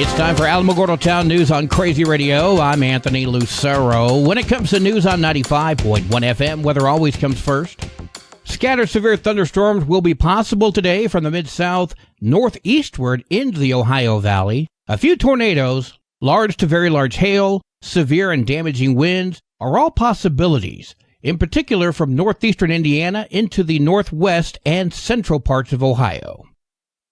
It's time for Alamogordo Town News on Crazy Radio. I'm Anthony Lucero. When it comes to news on 95.1 FM, weather always comes first. Scattered severe thunderstorms will be possible today from the Mid-South northeastward into the Ohio Valley. A few tornadoes, large to very large hail, severe and damaging winds are all possibilities, in particular from northeastern Indiana into the northwest and central parts of Ohio.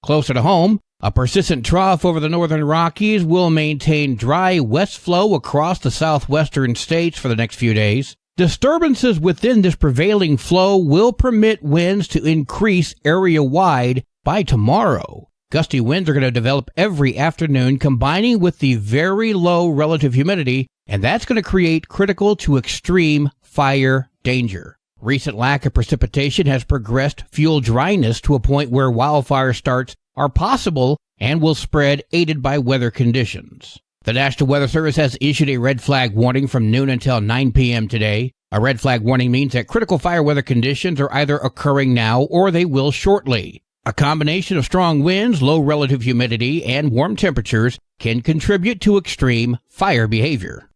Closer to home, a persistent trough over the northern Rockies will maintain dry west flow across the southwestern states for the next few days. Disturbances within this prevailing flow will permit winds to increase area-wide by tomorrow. Gusty winds are going to develop every afternoon, combining with the very low relative humidity, and that's going to create critical to extreme fire danger. Recent lack of precipitation has progressed fuel dryness to a point where wildfire starts are possible and will spread, aided by weather conditions. The National Weather Service has issued a red flag warning from noon until 9 p.m. today. A red flag warning means that critical fire weather conditions are either occurring now or they will shortly. A combination of strong winds, low relative humidity, and warm temperatures can contribute to extreme fire behavior.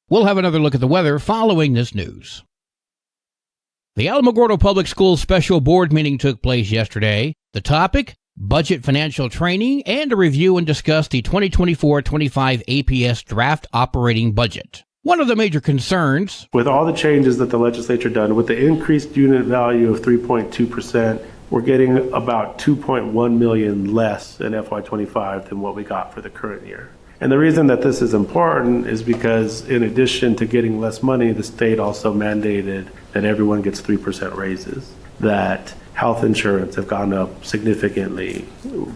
We'll have another look at the weather following this news. The Alamogordo Public Schools Special Board meeting took place yesterday. The topic, budget financial training, and a review and discuss the 2024-25 APS draft operating budget. One of the major concerns, with all the changes that the legislature done, with the increased unit value of 3.2%, we're getting about 2.1 million less in FY25 than what we got for the current year. And the reason that this is important is because in addition to getting less money, the state also mandated that everyone gets 3% raises, that health insurance have gone up significantly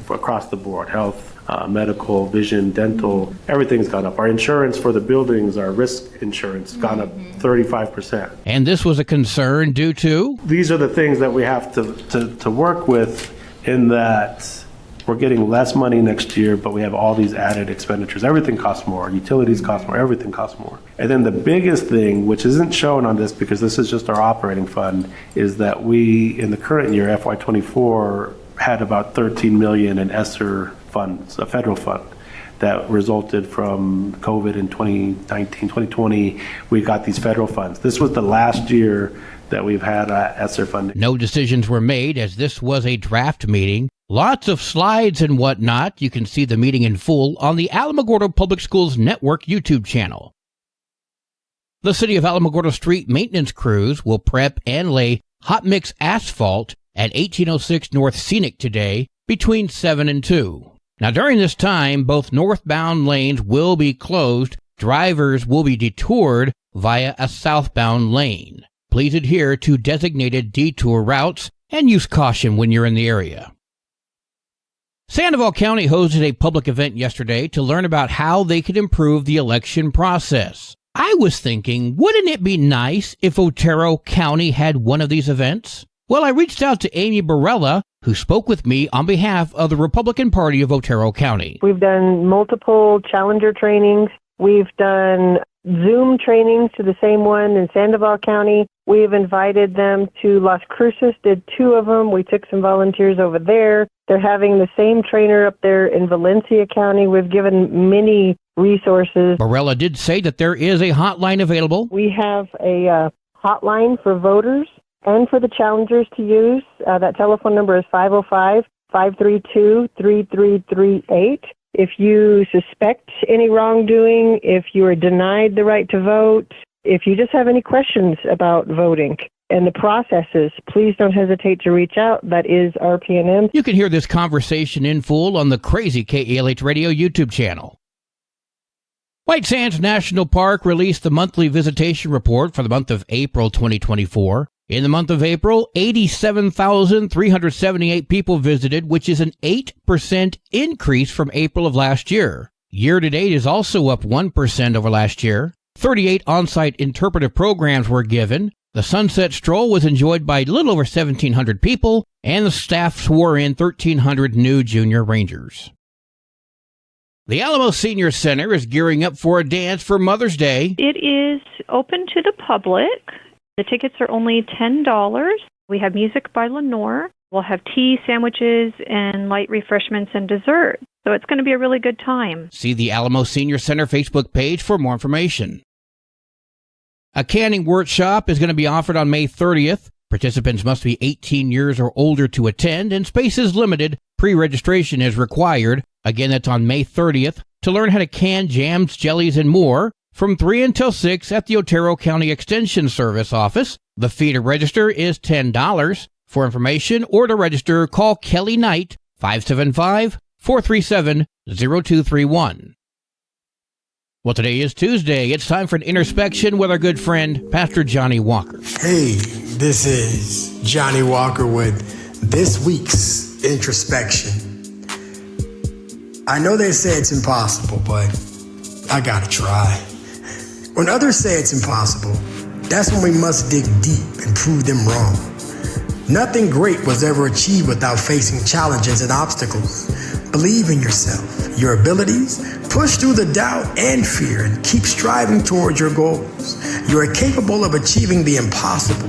across the board. Health, medical, vision, dental, everything's gone up. Our insurance for the buildings, our risk insurance, gone up 35%. And this was a concern due to? These are the things that we have to work with, in that we're getting less money next year, but we have all these added expenditures. Everything costs more. Utilities cost more. Everything costs more. And then the biggest thing, which isn't shown on this because this is just our operating fund, is that we, in the current year, FY24, had about $13 million in ESSER funds, a federal fund, that resulted from COVID in 2019, 2020. We got these federal funds. This was the last year that we've had ESSER funding. No decisions were made, as this was a draft meeting. Lots of slides and whatnot. You can see the meeting in full on the Alamogordo Public Schools Network YouTube channel. The City of Alamogordo street maintenance crews will prep and lay hot mix asphalt at 1806 North Scenic today between 7 and 2. Now, during this time, both northbound lanes will be closed. Drivers will be detoured via a southbound lane. Please adhere to designated detour routes and use caution when you're in the area. Sandoval County hosted a public event yesterday to learn about how they could improve the election process. I was thinking, wouldn't it be nice if Otero County had one of these events? Well, I reached out to Amy Barella, who spoke with me on behalf of the Republican Party of Otero County. We've done multiple challenger trainings. We've done Zoom trainings to the same one in Sandoval County. We've invited them to Las Cruces, did 2 of them. We took some volunteers over there. They're having the same trainer up there in Valencia County. We've given many resources. Barella did say that there is a hotline available. We have a hotline for voters and for the challengers to use. That telephone number is 505-532-3338. If you suspect any wrongdoing, if you are denied the right to vote, if you just have any questions about voting and the processes, please don't hesitate to reach out. That is RPNM. You can hear this conversation in full on the Crazy KALH Radio YouTube channel. White Sands National Park released the monthly visitation report for the month of April 2024. In the month of April, 87,378 people visited, which is an 8% increase from April of last year. Year-to-date is also up 1% over last year. 38 on-site interpretive programs were given. The Sunset Stroll was enjoyed by a little over 1,700 people, and the staff swore in 1,300 new junior rangers. The Alamo Senior Center is gearing up for a dance for Mother's Day. It is open to the public. The tickets are only $10. We have music by Lenore. We'll have tea, sandwiches, and light refreshments and dessert. So it's going to be a really good time. See the Alamo Senior Center Facebook page for more information. A canning workshop is going to be offered on May 30th. Participants must be 18 years or older to attend, and space is limited. Pre-registration is required. Again, that's on May 30th. To learn how to can jams, jellies, and more from 3 until 6 at the Otero County Extension Service office. The fee to register is $10. For information or to register, call Kelly Knight, 575-437-0231. Well, today is Tuesday. It's time for an introspection with our good friend, Pastor Johnny Walker. Hey, this is Johnny Walker with this week's introspection. I know they say it's impossible, but I gotta try. When others say it's impossible, that's when we must dig deep and prove them wrong. Nothing great was ever achieved without facing challenges and obstacles. Believe in yourself, your abilities, push through the doubt and fear, and keep striving towards your goals. You are capable of achieving the impossible.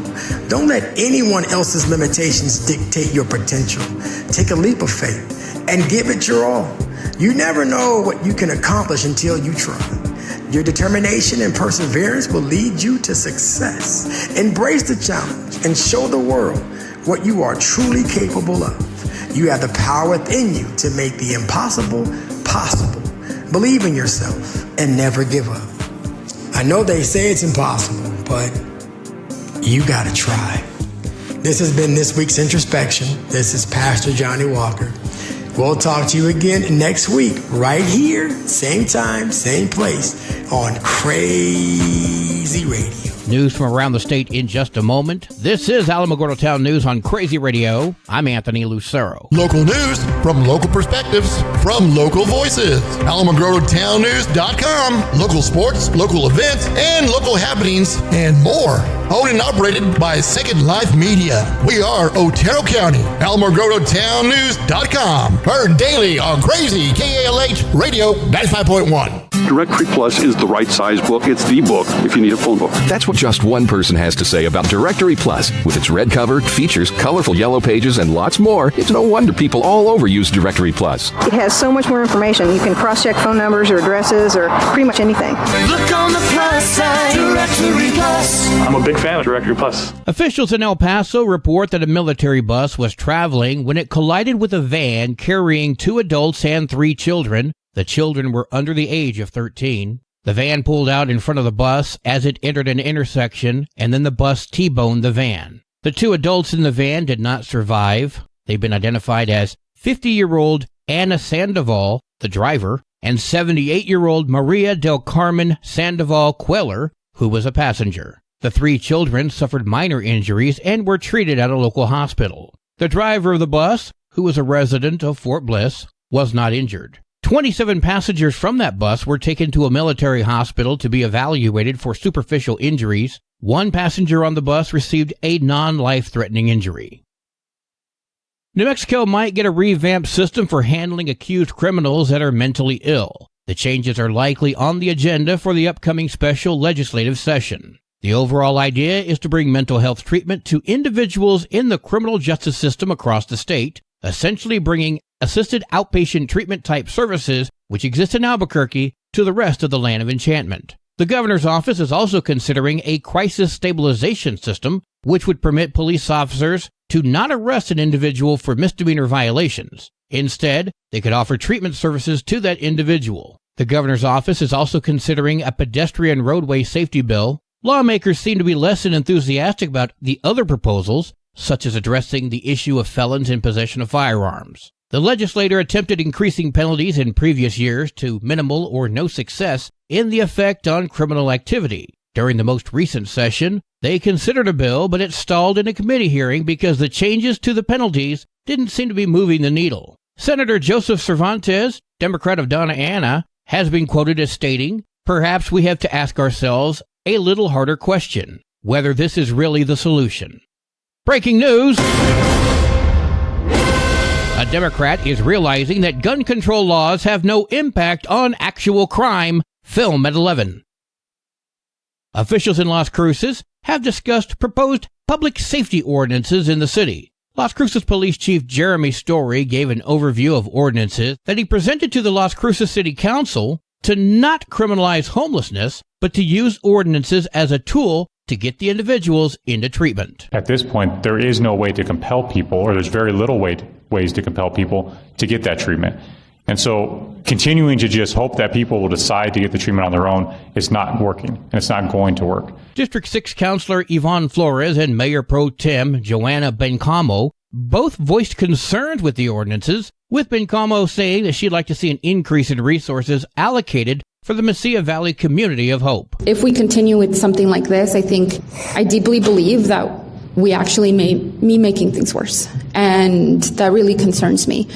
Don't let anyone else's limitations dictate your potential. Take a leap of faith and give it your all. You never know what you can accomplish until you try. Your determination and perseverance will lead you to success. Embrace the challenge and show the world what you are truly capable of. You have the power within you to make the impossible possible. Believe in yourself and never give up. I know they say it's impossible, but you gotta try. This has been this week's introspection. This is Pastor Johnny Walker. We'll talk to you again next week, right here, same time, same place, on Crazy Radio. News from around the state in just a moment. This is Alamogordo Town News on Crazy Radio. I'm Anthony Lucero. Local news from local perspectives from local voices. AlamogordoTownNews.com. Local sports, local events, and local happenings, and more. Owned and operated by Second Life Media. We are Otero County. AlamogordoTownNews.com. Heard daily on Crazy KALH Radio 95.1. Directory Plus is the right size book. It's the book if you need a phone book. That's what just one person has to say about Directory Plus. With its red cover, features, colorful yellow pages, and lots more, it's no wonder people all over use Directory Plus. It has so much more information. You can cross-check phone numbers or addresses or pretty much anything. Look on the plus side, Directory Plus. I'm a big fan of Directory Plus. Officials in El Paso report that a military bus was traveling when it collided with a van carrying 2 adults and 3 children. The children were under the age of 13. The van pulled out in front of the bus as it entered an intersection, and then the bus T-boned the van. The 2 adults in the van did not survive. They've been identified as 50-year-old Ana Sandoval, the driver, and 78-year-old Maria del Carmen Sandoval Queller, who was a passenger. The 3 children suffered minor injuries and were treated at a local hospital. The driver of the bus, who was a resident of Fort Bliss, was not injured. 27 passengers from that bus were taken to a military hospital to be evaluated for superficial injuries. 1 passenger on the bus received a non-life-threatening injury. New Mexico might get a revamped system for handling accused criminals that are mentally ill. The changes are likely on the agenda for the upcoming special legislative session. The overall idea is to bring mental health treatment to individuals in the criminal justice system across the state, essentially bringing assisted outpatient treatment type services, which exist in Albuquerque, to the rest of the land of enchantment. The governor's office is also considering a crisis stabilization system, which would permit police officers to not arrest an individual for misdemeanor violations. Instead, they could offer treatment services to that individual. The governor's office is also considering a pedestrian roadway safety bill. Lawmakers seem to be less than enthusiastic about the other proposals, such as addressing the issue of felons in possession of firearms. The legislator attempted increasing penalties in previous years to minimal or no success in the effect on criminal activity. During the most recent session, they considered a bill, but it stalled in a committee hearing because the changes to the penalties didn't seem to be moving the needle. Senator Joseph Cervantes, Democrat of Donna Ana, has been quoted as stating, "Perhaps we have to ask ourselves a little harder question, whether this is really the solution." Breaking news! A Democrat is realizing that gun control laws have no impact on actual crime. Film at 11. Officials in Las Cruces have discussed proposed public safety ordinances in the city. Las Cruces Police Chief Jeremy Story gave an overview of ordinances that he presented to the Las Cruces City Council to not criminalize homelessness, but to use ordinances as a tool to get the individuals into treatment. At this point, there is no way to compel people, or there's very little ways to compel people to get that treatment. And so continuing to just hope that people will decide to get the treatment on their own is not working, and it's not going to work. District 6 Councilor Yvonne Flores and Mayor Pro Tem Joanna Bencamo both voiced concerns with the ordinances, with Bencamo saying that she'd like to see an increase in resources allocated for the Mesilla Valley Community of Hope. If we continue with something like this, I deeply believe that we actually may be making things worse, and that really concerns me.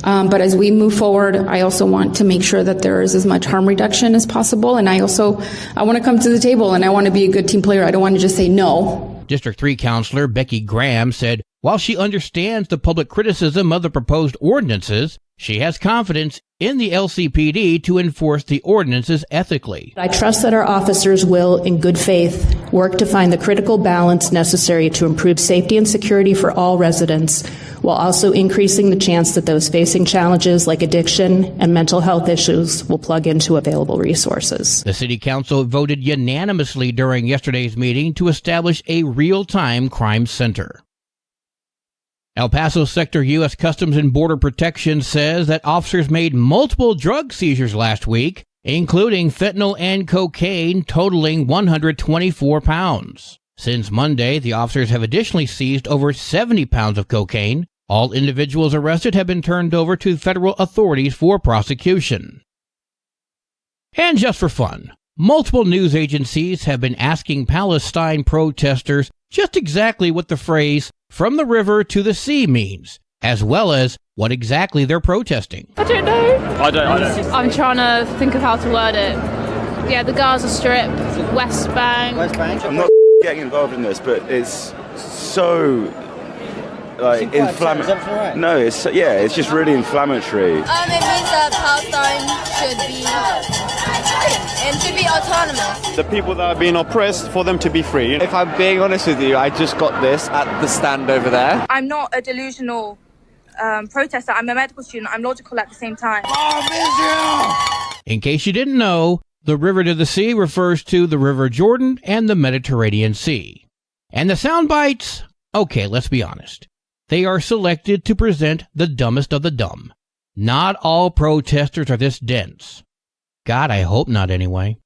But as we move forward, I also want to make sure that there is as much harm reduction as possible, and I want to come to the table, and I want to be a good team player. I don't want to just say no. District 3 Councilor Becky Graham said while she understands the public criticism of the proposed ordinances, she has confidence in the LCPD to enforce the ordinances ethically. I trust that our officers will, in good faith, work to find the critical balance necessary to improve safety and security for all residents, while also increasing the chance that those facing challenges like addiction and mental health issues will plug into available resources. The City Council voted unanimously during yesterday's meeting to establish a real-time crime center. El Paso Sector U.S. Customs and Border Protection says that officers made multiple drug seizures last week, including fentanyl and cocaine totaling 124 pounds. Since Monday, the officers have additionally seized over 70 pounds of cocaine. All individuals arrested have been turned over to federal authorities for prosecution. And just for fun, multiple news agencies have been asking Palestine protesters just exactly what the phrase "from the river to the sea" means, as well as what exactly they're protesting. I don't know. I don't. I'm trying to think of how to word it. Yeah, the Gaza Strip, West Bank. I'm not getting involved in this, but it's so inflammatory. Right? No, it's just really inflammatory. It means that Palestine should be and should be autonomous. The people that are being oppressed, for them to be free. If I'm being honest with you, I just got this at the stand over there. I'm not a delusional protester. I'm a medical student. I'm logical at the same time. In case you didn't know, the river to the sea refers to the River Jordan and the Mediterranean Sea. And the sound bites? Okay, let's be honest. They are selected to present the dumbest of the dumb. Not all protesters are this dense. God, I hope not anyway.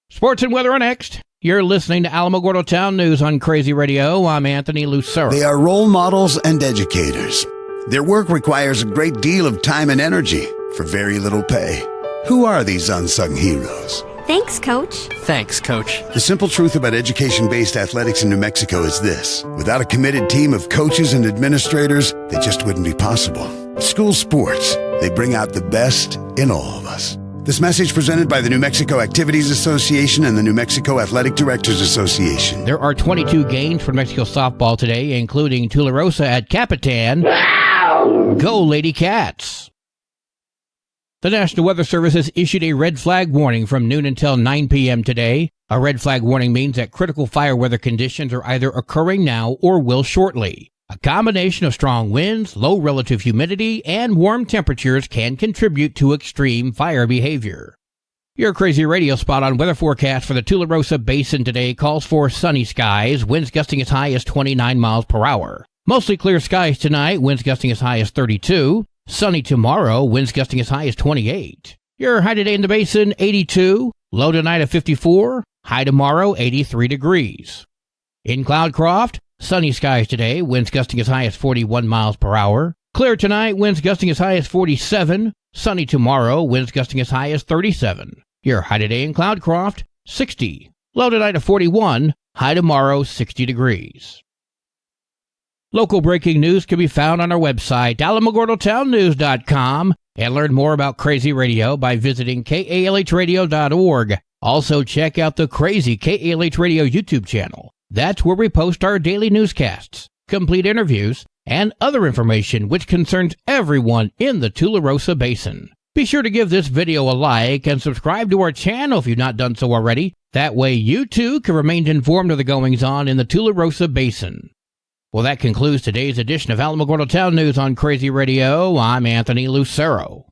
Sports and weather are next. You're listening to Alamogordo Town News on Crazy Radio. I'm Anthony Lucero. They are role models and educators. Their work requires a great deal of time and energy for very little pay. Who are these unsung heroes? Thanks, Coach. Thanks, Coach. The simple truth about education-based athletics in New Mexico is this. Without a committed team of coaches and administrators, they just wouldn't be possible. School sports, they bring out the best in all of us. This message presented by the New Mexico Activities Association and the New Mexico Athletic Directors Association. There are 22 games for New Mexico softball today, including Tularosa at Capitan. Wow! Go, Lady Cats! The National Weather Service has issued a red flag warning from noon until 9 p.m. today. A red flag warning means that critical fire weather conditions are either occurring now or will shortly. A combination of strong winds, low relative humidity, and warm temperatures can contribute to extreme fire behavior. Your Crazy Radio spot on weather forecast for the Tularosa Basin today calls for sunny skies, winds gusting as high as 29 miles per hour. Mostly clear skies tonight, winds gusting as high as 32. Sunny tomorrow, winds gusting as high as 28. Your high today in the basin, 82. Low tonight at 54. High tomorrow, 83 degrees. In Cloudcroft, sunny skies today, winds gusting as high as 41 miles per hour. Clear tonight, winds gusting as high as 47. Sunny tomorrow, winds gusting as high as 37. Your high today in Cloudcroft, 60. Low tonight at 41. High tomorrow, 60 degrees. Local breaking news can be found on our website, alamogordotownnews.com, and learn more about Crazy Radio by visiting kalhradio.org. Also, check out the Crazy KALH Radio YouTube channel. That's where we post our daily newscasts, complete interviews, and other information which concerns everyone in the Tularosa Basin. Be sure to give this video a like and subscribe to our channel if you've not done so already. That way you too can remain informed of the goings-on in the Tularosa Basin. Well, that concludes today's edition of Alamogordo Town News on Crazy Radio. I'm Anthony Lucero.